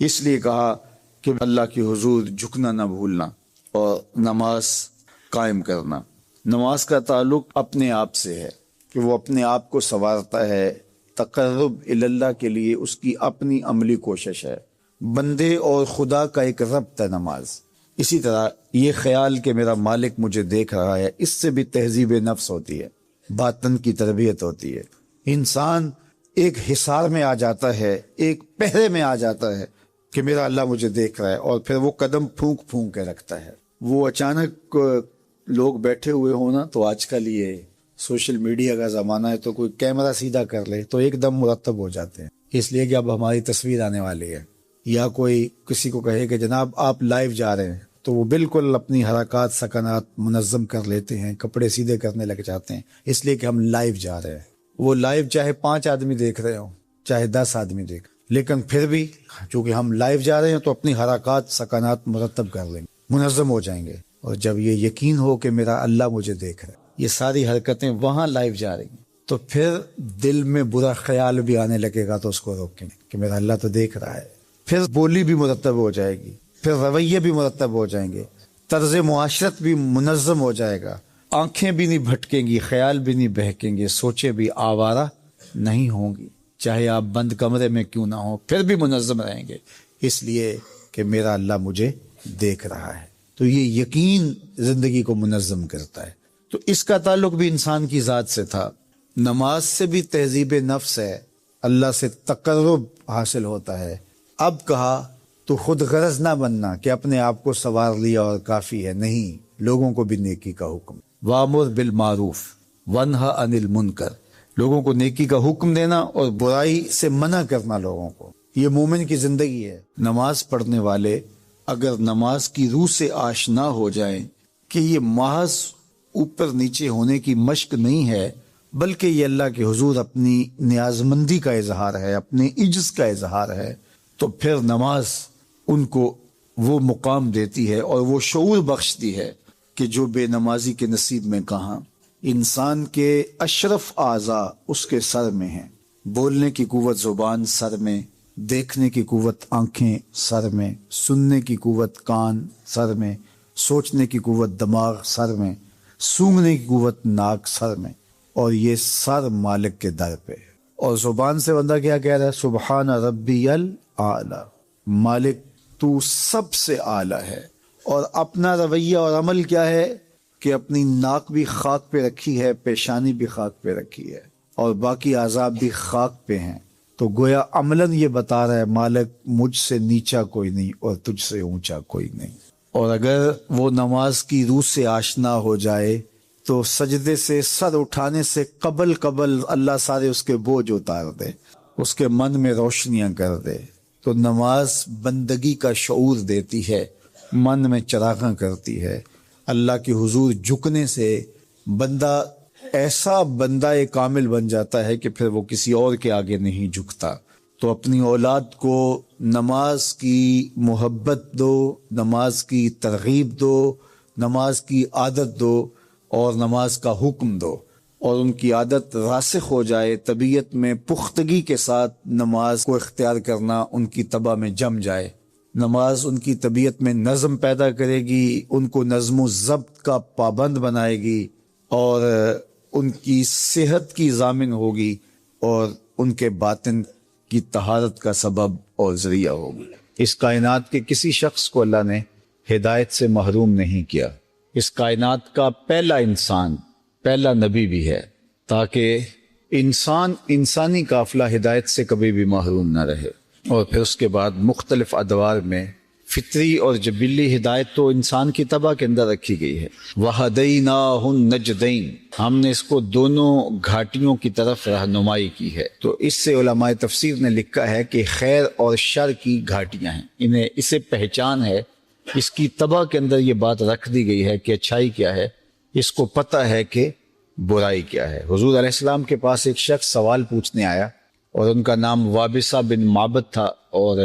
اس لیے کہا کہ اللہ کے حضور جھکنا نہ بھولنا اور نماز قائم کرنا۔ نماز کا تعلق اپنے آپ سے ہے کہ وہ اپنے آپ کو سنوارتا ہے، تقرب اللہ کے لیے اس کی اپنی عملی کوشش ہے، بندے اور خدا کا ایک ربط ہے نماز۔ اسی طرح یہ خیال کہ میرا مالک مجھے دیکھ رہا ہے، اس سے بھی تہذیب نفس ہوتی ہے، باطن کی تربیت ہوتی ہے۔ انسان ایک حصار میں آ جاتا ہے، ایک پہرے میں آ جاتا ہے کہ میرا اللہ مجھے دیکھ رہا ہے، اور پھر وہ قدم پھونک پھونک کے رکھتا ہے۔ وہ اچانک لوگ بیٹھے ہوئے ہونا، تو آج کل یہ سوشل میڈیا کا زمانہ ہے، تو کوئی کیمرہ سیدھا کر لے تو ایک دم مرتب ہو جاتے ہیں، اس لیے کہ اب ہماری تصویر آنے والی ہے۔ یا کوئی کسی کو کہے کہ جناب آپ لائیو جا رہے ہیں، تو وہ بالکل اپنی حرکات سکنات منظم کر لیتے ہیں، کپڑے سیدھے کرنے لگ جاتے ہیں، اس لیے کہ ہم لائیو جا رہے ہیں۔ وہ لائیو چاہے 5 آدمی دیکھ رہے ہوں، چاہے 10 آدمی دیکھ، لیکن پھر بھی چونکہ ہم لائیو جا رہے ہیں تو اپنی حرکات سکنات مرتب کر لیں گے، منظم ہو جائیں گے۔ اور جب یہ یقین ہو کہ میرا اللہ مجھے دیکھ رہا ہے، یہ ساری حرکتیں وہاں لائیو جا رہی ہیں، تو پھر دل میں برا خیال بھی آنے لگے گا تو اس کو روکیں کہ میرا اللہ تو دیکھ رہا ہے۔ پھر بولی بھی مرتب ہو جائے گی، پھر رویے بھی مرتب ہو جائیں گے، طرز معاشرت بھی منظم ہو جائے گا، آنکھیں بھی نہیں بھٹکیں گی، خیال بھی نہیں بہکیں گے، سوچیں بھی آوارہ نہیں ہوں گی، چاہے آپ بند کمرے میں کیوں نہ ہوں، پھر بھی منظم رہیں گے، اس لیے کہ میرا اللہ مجھے دیکھ رہا ہے۔ تو یہ یقین زندگی کو منظم کرتا ہے۔ تو اس کا تعلق بھی انسان کی ذات سے تھا۔ نماز سے بھی تہذیب نفس ہے، اللہ سے تقرب حاصل ہوتا ہے۔ اب کہا تو خود غرض نہ بننا کہ اپنے آپ کو سنوار لیا اور کافی ہے، نہیں، لوگوں کو بھی نیکی کا حکم، وامر بالمعروف ونہا عن المنکر، لوگوں کو نیکی کا حکم دینا اور برائی سے منع کرنا لوگوں کو، یہ مومن کی زندگی ہے۔ نماز پڑھنے والے اگر نماز کی روح سے آشنا ہو جائیں کہ یہ محض اوپر نیچے ہونے کی مشق نہیں ہے، بلکہ یہ اللہ کے حضور اپنی نیازمندی کا اظہار ہے، اپنے عجز کا اظہار ہے، تو پھر نماز ان کو وہ مقام دیتی ہے اور وہ شعور بخشتی ہے کہ جو بے نمازی کے نصیب میں کہاں۔ انسان کے اشرف اعضاء اس کے سر میں ہیں، بولنے کی قوت زبان سر میں، دیکھنے کی قوت آنکھیں سر میں، سننے کی قوت کان سر میں، سوچنے کی قوت دماغ سر میں، سونگھنے کی قوت ناک سر میں، اور یہ سر مالک کے در پہ۔ اور زبان سے بندہ کیا کہہ رہا ہے؟ سبحان ربی الاعلی، مالک تو سب سے اعلیٰ ہے۔ اور اپنا رویہ اور عمل کیا ہے کہ اپنی ناک بھی خاک پہ رکھی ہے، پیشانی بھی خاک پہ رکھی ہے، اور باقی اعضاء بھی خاک پہ ہیں۔ تو گویا عملاً یہ بتا رہا ہے مالک مجھ سے نیچا کوئی نہیں اور تجھ سے اونچا کوئی نہیں۔ اور اگر وہ نماز کی روح سے آشنا ہو جائے تو سجدے سے سر اٹھانے سے قبل اللہ سارے اس کے بوجھ اتار دے، اس کے من میں روشنیاں کر دے۔ تو نماز بندگی کا شعور دیتی ہے، من میں چراغاں کرتی ہے۔ اللہ کے حضور جھکنے سے بندہ ایسا بندہ کامل بن جاتا ہے کہ پھر وہ کسی اور کے آگے نہیں جھکتا۔ تو اپنی اولاد کو نماز کی محبت دو، نماز کی ترغیب دو، نماز کی عادت دو اور نماز کا حکم دو، اور ان کی عادت راسخ ہو جائے، طبیعت میں پختگی کے ساتھ نماز کو اختیار کرنا ان کی طبع میں جم جائے۔ نماز ان کی طبیعت میں نظم پیدا کرے گی، ان کو نظم و ضبط کا پابند بنائے گی، اور ان کی صحت کی ضامن ہوگی، اور ان کے باطن کی طہارت کا سبب اور ذریعہ ہوگی۔ اس کائنات کے کسی شخص کو اللہ نے ہدایت سے محروم نہیں کیا۔ اس کائنات کا پہلا انسان، پہلا نبی بھی ہے، تاکہ انسانی قافلہ ہدایت سے کبھی بھی محروم نہ رہے۔ اور پھر اس کے بعد مختلف ادوار میں فطری اور جبلی ہدایت تو انسان کی طبع کے اندر رکھی گئی ہے۔ وَهَدَيْنَاهُ النَّجْدَيْنِ، ہم نے اس کو دونوں گھاٹیوں کی طرف رہنمائی کی ہے۔ تو اس سے علماء تفسیر نے لکھا ہے کہ خیر اور شر کی گھاٹیاں ہیں، اسے پہچان ہے، اس کی طبع کے اندر یہ بات رکھ دی گئی ہے کہ اچھائی کیا ہے، اس کو پتہ ہے کہ برائی کیا ہے۔ حضور علیہ السلام کے پاس ایک شخص سوال پوچھنے آیا، اور ان کا نام وابصہ بن معبد تھا، اور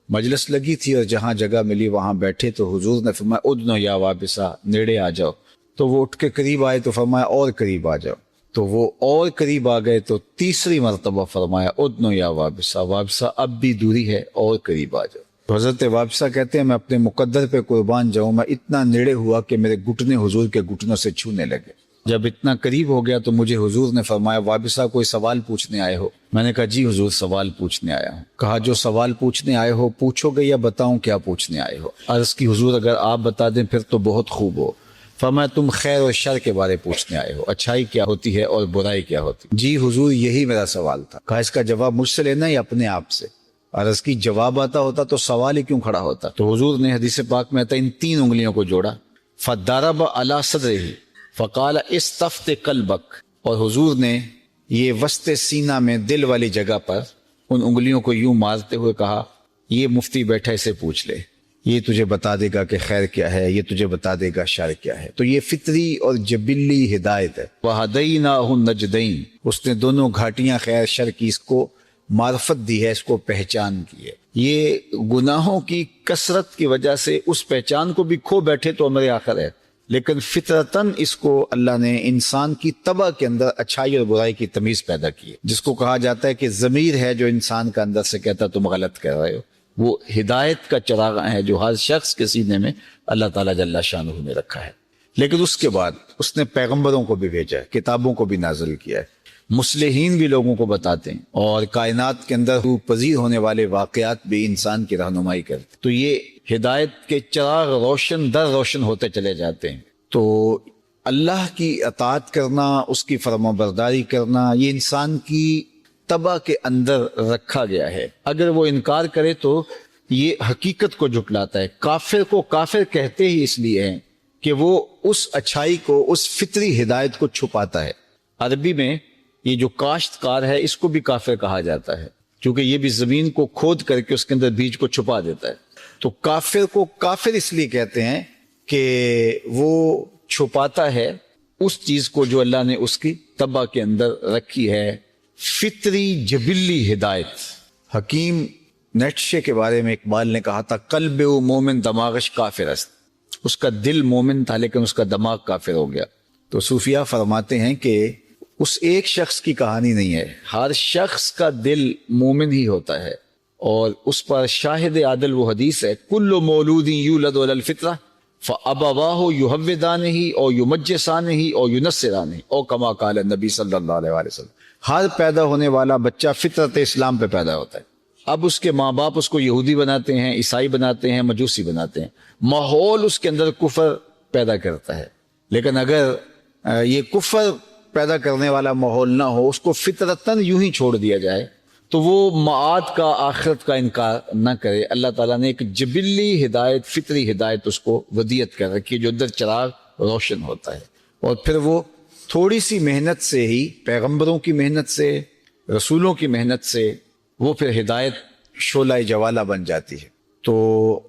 مجلس لگی تھی اور جہاں جگہ ملی وہاں بیٹھے، تو حضور نے فرمایا ادنو یا وابصہ، نیڑے آ جاؤ۔ تو وہ اٹھ کے قریب آئے تو فرمایا اور قریب آ جاؤ۔ تو وہ اور قریب آ گئے تو 3 مرتبہ فرمایا ادنو یا وابصہ، وابصہ اب بھی دوری ہے اور قریب آ جاؤ۔ تو حضرت وابسہ کہتے ہیں میں اپنے مقدر پہ قربان جاؤں، میں اتنا نیڑے ہوا کہ میرے گھٹنے حضور کے گھٹنوں سے چھونے لگے۔ جب اتنا قریب ہو گیا تو مجھے حضور نے فرمایا وابسہ کوئی سوال پوچھنے آئے ہو؟ میں نے کہا جی حضور سوال پوچھنے آیا ہوں۔ کہا جو سوال پوچھنے آئے ہو پوچھو گے یا بتاؤں کیا پوچھنے آئے ہو؟ عرض کی حضور اگر آپ بتا دیں پھر تو بہت خوب ہو۔ فرمایا تم خیر اور شر کے بارے پوچھنے آئے ہو، اچھائی کیا ہوتی ہے اور برائی کیا ہوتی ہے؟ جی حضور یہی میرا سوال تھا۔ کہا اس کا جواب مجھ سے لینا یا اپنے آپ سے؟ عرض کی جواب آتا ہوتا تو سوال ہی کیوں کھڑا ہوتا؟ تو حضور نے حدیث پاک میں آتا ان 3 انگلیوں کو جوڑا، فضرب علی صدرہ فقال استفت قلبک، اور حضور نے یہ وسط سینہ میں دل والی جگہ پر ان انگلیوں کو یوں مارتے ہوئے کہا یہ مفتی بیٹھا اسے پوچھ لے، یہ تجھے بتا دے گا کہ خیر کیا ہے، یہ تجھے بتا دے گا شر کیا ہے۔ تو یہ فطری اور جبلی ہدایت ہے۔ وَهَدَيْنَاهُ النَّجْدَيْنِ، اس نے دونوں گھاٹیاں خیر شر کی اس کو معرفت دی ہے، اس کو پہچان کی ہے۔ یہ گناہوں کی کثرت کی وجہ سے اس پہچان کو بھی کھو بیٹھے تو امر آخر ہے، لیکن فطرتاً اس کو اللہ نے انسان کی طبع کے اندر اچھائی اور برائی کی تمیز پیدا کی ہے، جس کو کہا جاتا ہے کہ ضمیر ہے جو انسان کا اندر سے کہتا تم غلط کہہ رہے ہو۔ وہ ہدایت کا چراغ ہے جو ہر شخص کے سینے میں اللہ تعالیٰ جل شانہ نے رکھا ہے۔ لیکن اس کے بعد اس نے پیغمبروں کو بھی بھیجا ہے، کتابوں کو بھی نازل کیا ہے، مصلحین بھی لوگوں کو بتاتے ہیں، اور کائنات کے اندر روح پذیر ہونے والے واقعات بھی انسان کی رہنمائی کرتے ہیں۔ تو یہ ہدایت کے چراغ روشن در روشن ہوتے چلے جاتے ہیں۔ تو اللہ کی اطاعت کرنا، اس کی فرما برداری کرنا، یہ انسان کی طبع کے اندر رکھا گیا ہے۔ اگر وہ انکار کرے تو یہ حقیقت کو جھٹلاتا ہے۔ کافر کو کافر کہتے ہی اس لیے ہیں کہ وہ اس اچھائی کو، اس فطری ہدایت کو چھپاتا ہے۔ عربی میں یہ جو کاشتکار ہے اس کو بھی کافر کہا جاتا ہے، کیونکہ یہ بھی زمین کو کھود کر کے اس کے اندر بیج کو چھپا دیتا ہے۔ تو کافر کو کافر اس لیے کہتے ہیں کہ وہ چھپاتا ہے اس چیز کو جو اللہ نے اس کی طبع کے اندر رکھی ہے، فطری جبلی ہدایت۔ حکیم نیٹشے کے بارے میں اقبال نے کہا تھا قلب و مومن دماغش کافر است، اس کا دل مومن تھا لیکن اس کا دماغ کافر ہو گیا۔ تو صوفیہ فرماتے ہیں کہ اس ایک شخص کی کہانی نہیں ہے، ہر شخص کا دل مومن ہی ہوتا ہے، اور اس پر شاہد عادل وہ حدیث ہے کل مولود یولد علی الفطرہ فابواہ یہودانہ او یمجسانہ او ینصرانہ او کما قال النبی صلی اللہ علیہ وسلم۔ ہر پیدا ہونے والا بچہ فطرت اسلام پہ پیدا ہوتا ہے۔ اب اس کے ماں باپ اس کو یہودی بناتے ہیں، عیسائی بناتے ہیں، مجوسی بناتے ہیں، ماحول اس کے اندر کفر پیدا کرتا ہے۔ لیکن اگر یہ کفر پیدا کرنے والا ماحول نہ ہو، اس کو فطرتاً یوں ہی چھوڑ دیا جائے، تو وہ معاد کا، آخرت کا انکار نہ کرے۔ اللہ تعالیٰ نے ایک جبلی ہدایت، فطری ہدایت اس کو ودیت کر رکھی ہے جو اندر چراغ روشن ہوتا ہے، اور پھر وہ تھوڑی سی محنت سے ہی، پیغمبروں کی محنت سے، رسولوں کی محنت سے، وہ پھر ہدایت شعلہ جوالہ بن جاتی ہے۔ تو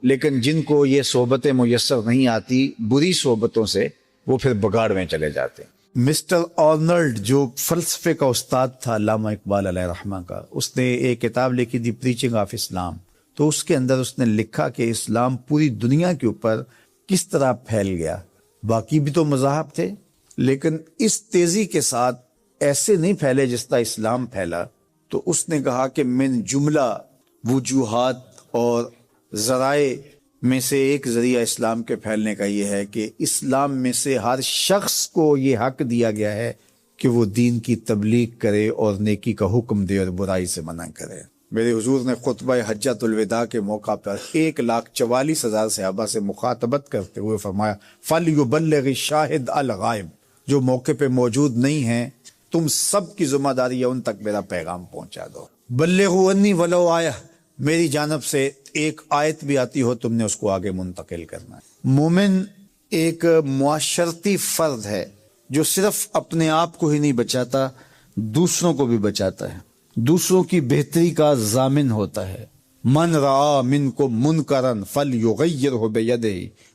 لیکن جن کو یہ صحبتیں میسر نہیں آتی، بری صحبتوں سے، وہ پھر بگاڑ میں چلے جاتے ہیں۔ مسٹر آرنلڈ جو فلسفے کا استاد تھا علامہ اقبال علیہ رحمہ کا، اس نے ایک کتاب لکھی دی پریچنگ آف اسلام۔ تو اس کے اندر اس نے لکھا کہ اسلام پوری دنیا کے اوپر کس طرح پھیل گیا۔ باقی بھی تو مذاہب تھے، لیکن اس تیزی کے ساتھ ایسے نہیں پھیلے جس طرح اسلام پھیلا۔ تو اس نے کہا کہ من جملہ وجوہات اور ذرائع میں سے ایک ذریعہ اسلام کے پھیلنے کا یہ ہے کہ اسلام میں سے ہر شخص کو یہ حق دیا گیا ہے کہ وہ دین کی تبلیغ کرے اور نیکی کا حکم دے اور برائی سے منع کرے۔ میرے حضور نے خطبہ حجۃ الوداع کے موقع پر 1,44,000 صحابہ سے مخاطبت کرتے ہوئے فرمایا فَلْيُبَلِّغِ الشَّاهِدُ الْغَائِبَ، جو موقع پہ موجود نہیں ہیں تم سب کی ذمہ داری ہے ان تک میرا پیغام پہنچا دو۔ بلغوا عنی ولو آیہ، میری جانب سے ایک آیت بھی آتی ہو تم نے اس کو آگے منتقل کرنا ہے۔ مومن ایک معاشرتی فرد ہے جو صرف اپنے آپ کو ہی نہیں بچاتا، دوسروں کو بھی بچاتا ہے، دوسروں کی بہتری کا ضامن ہوتا ہے۔ من رعا منکم منکرا فلیغیرہ بیدہ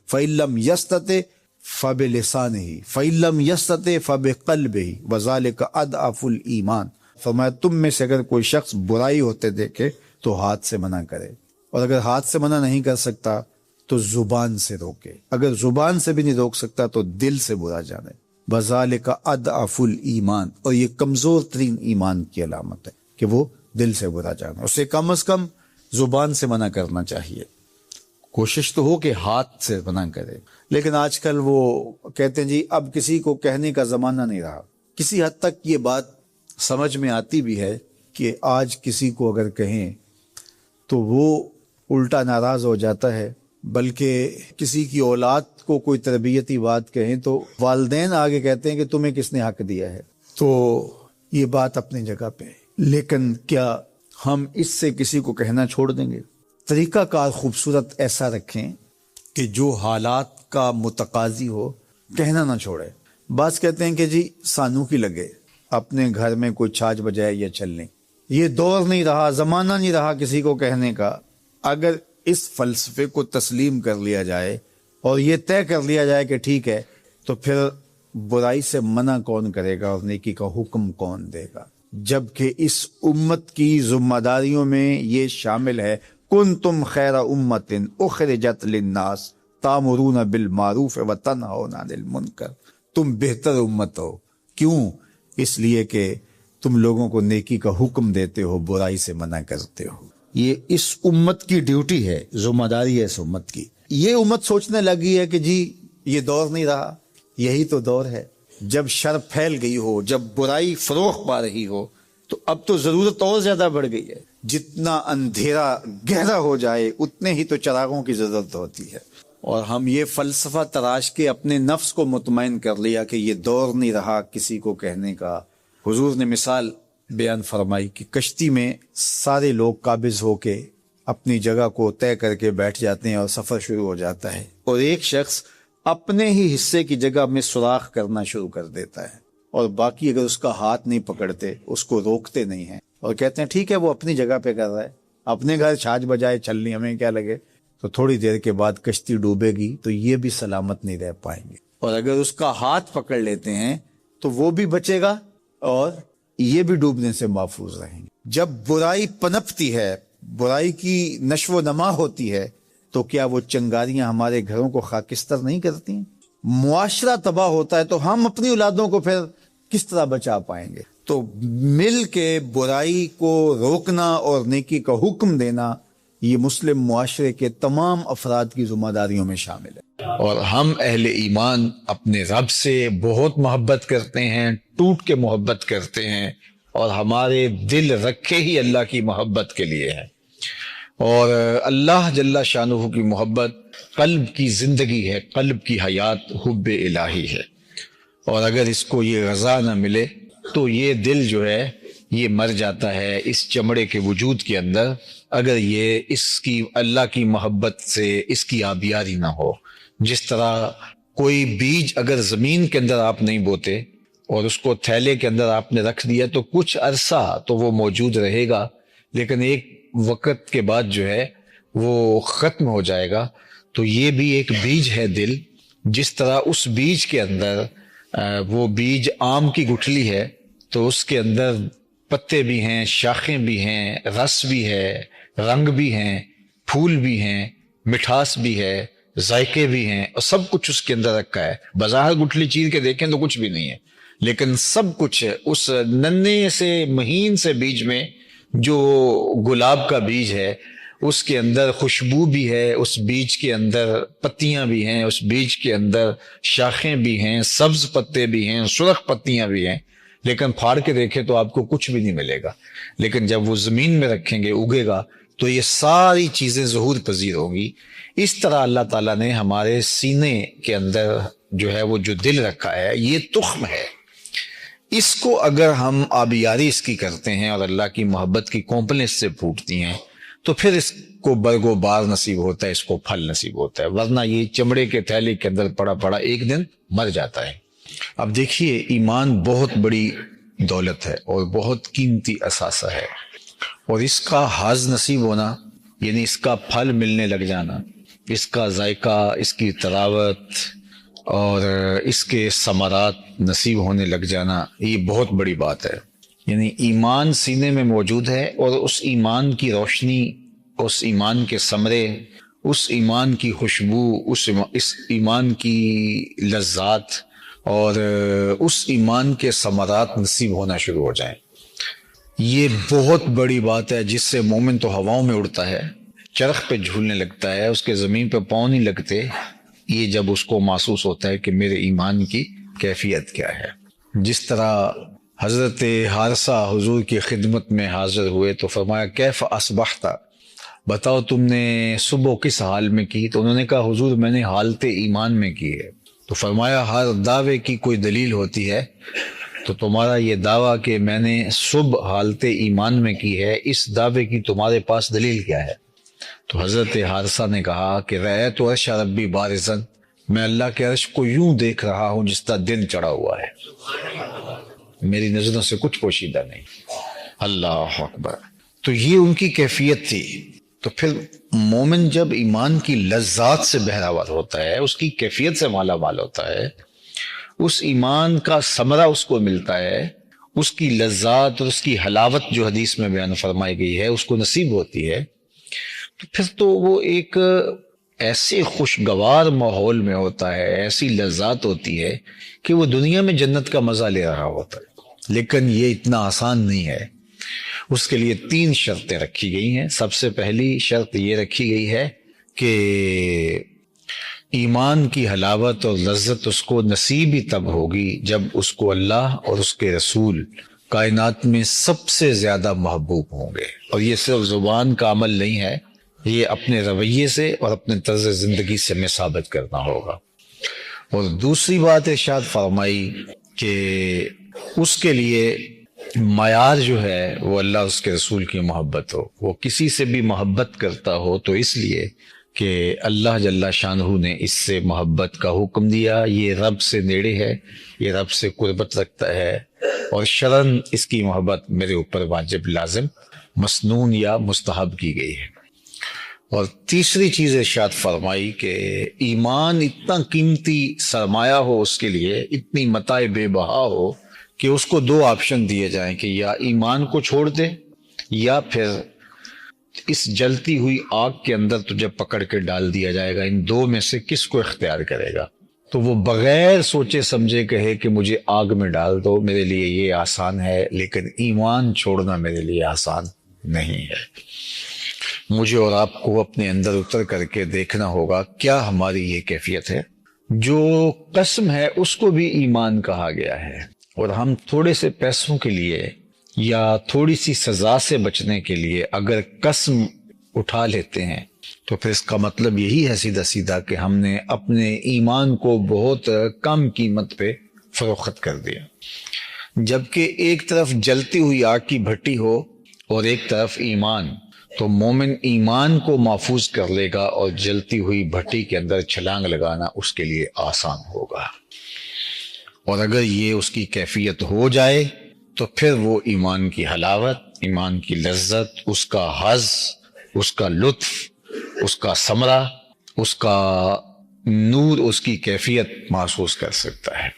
فإن لم یستطع فبلسانہ فإن لم یستطع فبقلبہ وذلک اضعف الایمان۔ فرمایا تم میں سے اگر کوئی شخص برائی ہوتے دیکھے تو ہاتھ سے منع کرے، اور اگر ہاتھ سے منع نہیں کر سکتا تو زبان سے روکے، اگر زبان سے بھی نہیں روک سکتا تو دل سے برا جانے۔ وذالک اضعف الایمان، اور یہ کمزور ترین ایمان کی علامت ہے کہ وہ دل سے برا جانا۔ اسے کم از کم زبان سے منع کرنا چاہیے۔ کوشش تو ہو کہ ہاتھ سے منع کرے، لیکن آج کل وہ کہتے ہیں جی اب کسی کو کہنے کا زمانہ نہیں رہا۔ کسی حد تک یہ بات سمجھ میں آتی بھی ہے کہ آج کسی کو اگر کہیں تو وہ الٹا ناراض ہو جاتا ہے، بلکہ کسی کی اولاد کو کوئی تربیتی بات کہیں تو والدین آگے کہتے ہیں کہ تمہیں کس نے حق دیا ہے۔ تو یہ بات اپنی جگہ پہ ہے، لیکن کیا ہم اس سے کسی کو کہنا چھوڑ دیں گے؟ طریقہ کار خوبصورت ایسا رکھیں کہ جو حالات کا متقاضی ہو، کہنا نہ چھوڑے۔ بعض کہتے ہیں کہ جی سانو کی لگے، اپنے گھر میں کوئی چھاج بجائے یا چل لیں۔ یہ دور نہیں رہا، زمانہ نہیں رہا کسی کو کہنے کا۔ اگر اس فلسفے کو تسلیم کر لیا جائے اور یہ طے کر لیا جائے کہ ٹھیک ہے، تو پھر برائی سے منع کون کرے گا اور نیکی کا حکم کون دے گا؟ جبکہ اس امت کی ذمہ داریوں میں یہ شامل ہے، کنتم خیر امت اخرجت للناس تامرون بالمعروف وتنہون عن المنکر۔ تم بہتر امت ہو، کیوں؟ اس لیے کہ تم لوگوں کو نیکی کا حکم دیتے ہو، برائی سے منع کرتے ہو۔ یہ اس امت کی ڈیوٹی ہے، ذمہ داری ہے اس امت کی۔ یہ امت سوچنے لگی ہے کہ جی یہ دور نہیں رہا، یہی تو دور ہے۔ جب شر پھیل گئی ہو، جب برائی فروغ پا رہی ہو، تو اب تو ضرورت اور زیادہ بڑھ گئی ہے۔ جتنا اندھیرا گہرا ہو جائے اتنے ہی تو چراغوں کی ضرورت ہوتی ہے۔ اور ہم یہ فلسفہ تراش کے اپنے نفس کو مطمئن کر لیا کہ یہ دور نہیں رہا کسی کو کہنے کا۔ حضور نے مثال بیان فرمائی کہ کشتی میں سارے لوگ قابض ہو کے اپنی جگہ کو طے کر کے بیٹھ جاتے ہیں اور سفر شروع ہو جاتا ہے، اور ایک شخص اپنے ہی حصے کی جگہ میں سوراخ کرنا شروع کر دیتا ہے، اور باقی اگر اس کا ہاتھ نہیں پکڑتے، اس کو روکتے نہیں ہیں اور کہتے ہیں ٹھیک ہے وہ اپنی جگہ پہ کر رہا ہے، اپنے گھر چھاج بجائے چلنی، ہمیں کیا لگے، تو تھوڑی دیر کے بعد کشتی ڈوبے گی تو یہ بھی سلامت نہیں رہ پائیں گے۔ اور اگر اس کا ہاتھ پکڑ لیتے ہیں تو وہ بھی بچے گا اور یہ بھی ڈوبنے سے محفوظ رہیں گے۔ جب برائی پنپتی ہے، برائی کی نشو و نما ہوتی ہے، تو کیا وہ چنگاریاں ہمارے گھروں کو خاکستر نہیں کرتی ہیں؟ معاشرہ تباہ ہوتا ہے تو ہم اپنی اولادوں کو پھر کس طرح بچا پائیں گے؟ تو مل کے برائی کو روکنا اور نیکی کا حکم دینا، یہ مسلم معاشرے کے تمام افراد کی ذمہ داریوں میں شامل ہے۔ اور ہم اہل ایمان اپنے رب سے بہت محبت کرتے ہیں، ٹوٹ کے محبت کرتے ہیں، اور ہمارے دل رکھے ہی اللہ کی محبت کے لیے ہیں۔ اور اللہ جل شانہ کی محبت قلب کی زندگی ہے، قلب کی حیات حب الہی ہے، اور اگر اس کو یہ غذا نہ ملے تو یہ دل جو ہے یہ مر جاتا ہے اس چمڑے کے وجود کے اندر، اگر یہ اس کی اللہ کی محبت سے اس کی آبیاری نہ ہو۔ جس طرح کوئی بیج اگر زمین کے اندر آپ نہیں بوتے اور اس کو تھیلے کے اندر آپ نے رکھ دیا تو کچھ عرصہ تو وہ موجود رہے گا، لیکن ایک وقت کے بعد جو ہے وہ ختم ہو جائے گا۔ تو یہ بھی ایک بیج ہے دل، جس طرح اس بیج کے اندر وہ بیج آم کی گٹھلی ہے تو اس کے اندر پتے بھی ہیں، شاخیں بھی ہیں، رس بھی ہے، رنگ بھی ہیں، پھول بھی ہیں، مٹھاس بھی ہے، ذائقے بھی ہیں، اور سب کچھ اس کے اندر رکھا ہے۔ بظاہر گٹھلی چیر کے دیکھیں تو کچھ بھی نہیں ہے، لیکن سب کچھ ہے اس ننھے سے مہین سے بیج میں۔ جو گلاب کا بیج ہے اس کے اندر خوشبو بھی ہے، اس بیج کے اندر پتیاں بھی ہیں، اس بیج کے اندر شاخیں بھی ہیں، سبز پتے بھی ہیں، سرخ پتیاں بھی ہیں، لیکن پھاڑ کے دیکھیں تو آپ کو کچھ بھی نہیں ملے گا۔ لیکن جب وہ زمین میں رکھیں گے، اگے گا، تو یہ ساری چیزیں ظہور پذیر ہوں گی۔ اس طرح اللہ تعالیٰ نے ہمارے سینے کے اندر جو ہے وہ جو دل رکھا ہے، یہ تخم ہے۔ اس کو اگر ہم آبیاری اس کی کرتے ہیں اور اللہ کی محبت کی کونپلیں اس سے پھوٹتی ہیں تو پھر اس کو برگ و بار نصیب ہوتا ہے، اس کو پھل نصیب ہوتا ہے، ورنہ یہ چمڑے کے تھیلے کے اندر پڑا پڑا ایک دن مر جاتا ہے۔ اب دیکھیے، ایمان بہت بڑی دولت ہے اور بہت قیمتی اثاثہ ہے، اور اس کا حظ نصیب ہونا، یعنی اس کا پھل ملنے لگ جانا، اس کا ذائقہ، اس کی تراوت اور اس کے ثمرات نصیب ہونے لگ جانا، یہ بہت بڑی بات ہے۔ یعنی ایمان سینے میں موجود ہے، اور اس ایمان کی روشنی، اس ایمان کے ثمرے، اس ایمان کی خوشبو، اس ایمان کی لذات اور اس ایمان کے ثمرات نصیب ہونا شروع ہو جائیں، یہ بہت بڑی بات ہے، جس سے مومن تو ہواؤں میں اڑتا ہے، چرخ پہ جھولنے لگتا ہے، اس کے زمین پہ پاؤں نہیں لگتے، یہ جب اس کو محسوس ہوتا ہے کہ میرے ایمان کی کیفیت کیا ہے۔ جس طرح حضرت حارثہ حضور کی خدمت میں حاضر ہوئے تو فرمایا کیف اصبحت، بتاؤ تم نے صبح کس حال میں کی؟ تو انہوں نے کہا حضور میں نے حالت ایمان میں کی ہے۔ تو فرمایا ہر دعوے کی کوئی دلیل ہوتی ہے، تو تمہارا یہ دعویٰ کہ میں نے صبح حالت ایمان میں کی ہے، اس دعوے کی تمہارے پاس دلیل کیا ہے؟ تو حضرت حارثہ نے کہا کہ رأیت عرش ربی بارزاً، میں اللہ کے عرش کو یوں دیکھ رہا ہوں جس طرح دن چڑھا ہوا ہے، میری نظروں سے کچھ پوشیدہ نہیں۔ اللہ اکبر۔ تو یہ ان کی کیفیت تھی۔ تو پھر مومن جب ایمان کی لذات سے بہراور ہوتا ہے، اس کی کیفیت سے مالا مال ہوتا ہے، اس ایمان کا ثمرہ اس کو ملتا ہے، اس کی لذات اور اس کی حلاوت جو حدیث میں بیان فرمائی گئی ہے اس کو نصیب ہوتی ہے، تو پھر تو وہ ایک ایسے خوشگوار ماحول میں ہوتا ہے، ایسی لذات ہوتی ہے کہ وہ دنیا میں جنت کا مزہ لے رہا ہوتا ہے۔ لیکن یہ اتنا آسان نہیں ہے، اس کے لیے 3 شرطیں رکھی گئی ہیں۔ سب سے پہلی شرط یہ رکھی گئی ہے کہ ایمان کی حلاوت اور لذت اس کو نصیب ہی تب ہوگی جب اس کو اللہ اور اس کے رسول کائنات میں سب سے زیادہ محبوب ہوں گے۔ اور یہ صرف زبان کا عمل نہیں ہے، یہ اپنے رویے سے اور اپنے طرز زندگی سے ہمیں ثابت کرنا ہوگا۔ اور دوسری بات ارشاد فرمائی کہ اس کے لیے معیار جو ہے وہ اللہ اس کے رسول کی محبت ہو، وہ کسی سے بھی محبت کرتا ہو تو اس لیے کہ اللہ جل شانہ نے اس سے محبت کا حکم دیا، یہ رب سے نیڑے ہے، یہ رب سے قربت رکھتا ہے، اور شرعاً اس کی محبت میرے اوپر واجب، لازم، مسنون یا مستحب کی گئی ہے۔ اور تیسری چیز ارشاد فرمائی کہ ایمان اتنا قیمتی سرمایہ ہو اس کے لیے، اتنی متاع بے بہا ہو کہ اس کو 2 آپشن دیے جائیں کہ یا ایمان کو چھوڑ دے یا پھر اس جلتی ہوئی آگ کے اندر تجھے پکڑ کے ڈال دیا جائے گا، ان 2 میں سے کس کو اختیار کرے گا؟ تو وہ بغیر سوچے سمجھے کہے کہ مجھے آگ میں ڈال دو، میرے لیے یہ آسان ہے، لیکن ایمان چھوڑنا میرے لیے آسان نہیں ہے۔ مجھے اور آپ کو اپنے اندر اتر کر کے دیکھنا ہوگا کیا ہماری یہ کیفیت ہے۔ جو قسم ہے اس کو بھی ایمان کہا گیا ہے، اور ہم تھوڑے سے پیسوں کے لیے یا تھوڑی سی سزا سے بچنے کے لیے اگر قسم اٹھا لیتے ہیں تو پھر اس کا مطلب یہی ہے سیدھا سیدھا کہ ہم نے اپنے ایمان کو بہت کم قیمت پہ فروخت کر دیا۔ جبکہ ایک طرف جلتی ہوئی آگ کی بھٹی ہو اور ایک طرف ایمان، تو مومن ایمان کو محفوظ کر لے گا اور جلتی ہوئی بھٹی کے اندر چھلانگ لگانا اس کے لیے آسان ہوگا۔ اور اگر یہ اس کی کیفیت ہو جائے تو پھر وہ ایمان کی حلاوت، ایمان کی لذت، اس کا حظ، اس کا لطف، اس کا ثمرہ، اس کا نور، اس کی کیفیت محسوس کر سکتا ہے۔